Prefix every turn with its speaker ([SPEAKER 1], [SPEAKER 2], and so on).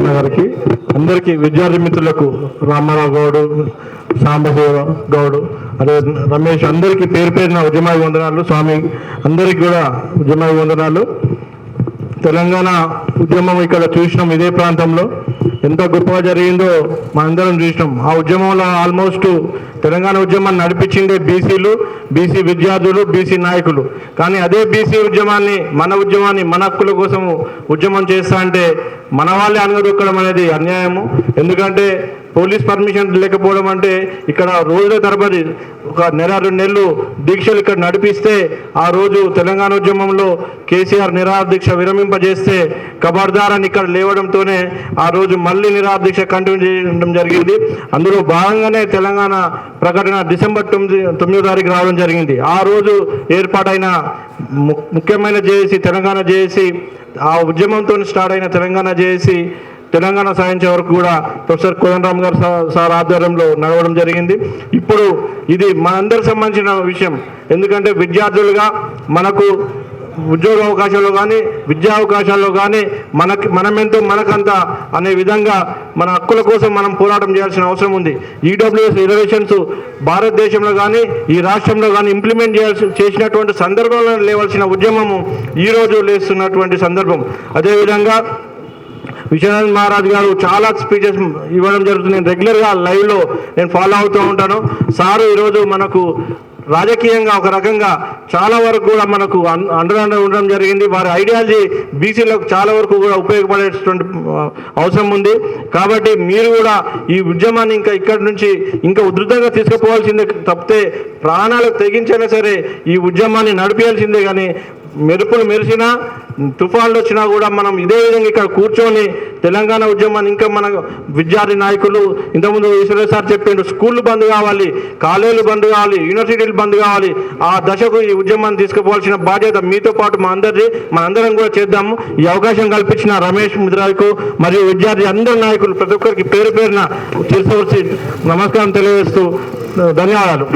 [SPEAKER 1] అన్న గారికి, అందరికీ విద్యార్థి మిత్రులకు రామారావు గౌడు, సాంబశివ గౌడు, అదే రమేష్, అందరికీ పేరు పేరున ఉద్యమాభివందనాలు. స్వామి అందరికి కూడా ఉద్యమాభివందనాలు. తెలంగాణ ఉద్యమం ఇక్కడ చూసినాం, ఇదే ప్రాంతంలో ఎంత గొప్పగా జరిగిందో మనందరం చూసినాం. ఆ ఉద్యమంలో ఆల్మోస్ట్ తెలంగాణ ఉద్యమాన్ని నడిపించిందే బీసీలు, బీసీ విద్యార్థులు, బీసీ నాయకులు. కానీ అదే బీసీ ఉద్యమాన్ని, మన ఉద్యమాన్ని, మన హక్కుల కోసం ఉద్యమం చేస్తా అంటే మన వాళ్ళే అనగదొక్కడం అనేది అన్యాయము. ఎందుకంటే పోలీస్ పర్మిషన్ లేకపోవడం అంటే ఇక్కడ రోజుల తరబడి ఒక నెల 2 నెలలు దీక్షలు ఇక్కడ నడిపిస్తే, ఆ రోజు తెలంగాణ ఉద్యమంలో కేసీఆర్ నిరాహార దీక్ష విరమింపజేస్తే ఖబర్దారాన్ని ఇక్కడ లేవడంతోనే ఆ రోజు మళ్ళీ నిరాహార దీక్ష కంటిన్యూ చేయడం జరిగింది. అందులో భాగంగానే తెలంగాణ ప్రకటన డిసెంబర్ 9వ తారీఖు రావడం జరిగింది. ఆ రోజు ఏర్పాటైన ముఖ్యమైన జేఏసీ తెలంగాణ జేఏసీ, ఆ ఉద్యమంతో స్టార్ట్ అయిన తెలంగాణ జేఏసీ తెలంగాణ సాధించే వరకు కూడా ప్రొఫెసర్ కోదండరామ్ గారు సార్ ఆధ్వర్యంలో నడవడం జరిగింది. ఇప్పుడు ఇది మనందరికి సంబంధించిన విషయం. ఎందుకంటే విద్యార్థులుగా మనకు ఉద్యోగ అవకాశాల్లో కానీ, విద్యా అవకాశాల్లో కానీ మనమెంతో మనకంత అనే విధంగా మన హక్కుల కోసం మనం పోరాటం చేయాల్సిన అవసరం ఉంది. ఈడబ్ల్యూఎస్ రిజర్వేషన్స్ భారతదేశంలో కానీ, ఈ రాష్ట్రంలో కానీ ఇంప్లిమెంట్ చేసినటువంటి సందర్భంలో లేవాల్సిన ఉద్యమము ఈరోజు లేస్తున్నటువంటి సందర్భం. అదేవిధంగా విశ్వనాథ్ మహారాజ్ గారు చాలా స్పీచెస్ ఇవ్వడం జరుగుతుంది. నేను రెగ్యులర్గా లైవ్లో నేను ఫాలో అవుతూ ఉంటాను. సారు ఈరోజు మనకు రాజకీయంగా ఒక రకంగా చాలా వరకు కూడా మనకు అండగా ఉండడం జరిగింది. వారి ఐడియాలజీ బీసీలకు చాలా వరకు కూడా ఉపయోగపడేటువంటి అవసరం ఉంది. కాబట్టి మీరు కూడా ఈ ఉద్యమాన్ని ఇంకా ఇక్కడి నుంచి ఇంకా ఉధృతంగా తీసుకుపోవాల్సిందే తప్పితే ప్రాణాలకు తెగించైనా సరే ఈ ఉద్యమాన్ని నడిపేయాల్సిందే. కానీ మెరుపులు మెరిసినా, తుఫాన్లు వచ్చినా కూడా మనం ఇదే విధంగా ఇక్కడ కూర్చొని తెలంగాణ ఉద్యమాన్ని ఇంకా మన విద్యార్థి నాయకులు ఇంతకుముందు ఈశ్వర సార్ చెప్పిండు, స్కూళ్ళు బంద్ కావాలి, కాలేజీలు బంద్ కావాలి, యూనివర్సిటీలు బంద్ కావాలి. ఆ దశకు ఈ ఉద్యమాన్ని తీసుకుపోవాల్సిన బాధ్యత మీతో పాటు మనందరం కూడా చేద్దాము. ఈ అవకాశం కల్పించిన రమేష్ ముద్రాకు మరియు విద్యార్థి అందరి నాయకులు ప్రతి ఒక్కరికి పేరు పేరున నమస్కారం తెలియజేస్తూ ధన్యవాదాలు.